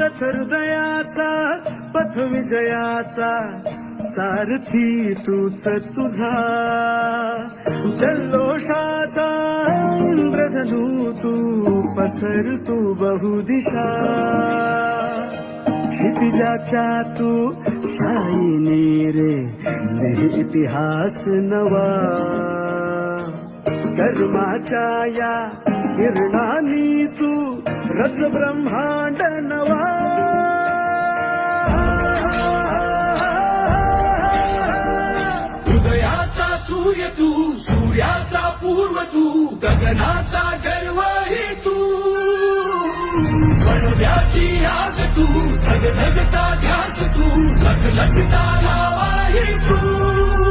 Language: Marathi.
रथ हृदयाचा पथ विजयाचा सारथी तूच तुझा जल्लोषाचा इंद्रधनू तू पसर तू बहुदिशा क्षितिजाच्या तू शाईनी रे लिह इतिहास नवा कर्माच्या या किरणांनी तू रच ब्रह्मांड नवा हृदयाचा सूर्य तू सूर्याचा पूर्व तू गगनाचा गर्व हे तू बनव्याची आग तू धगधगता ध्यास तू लखलखता लावा हे तू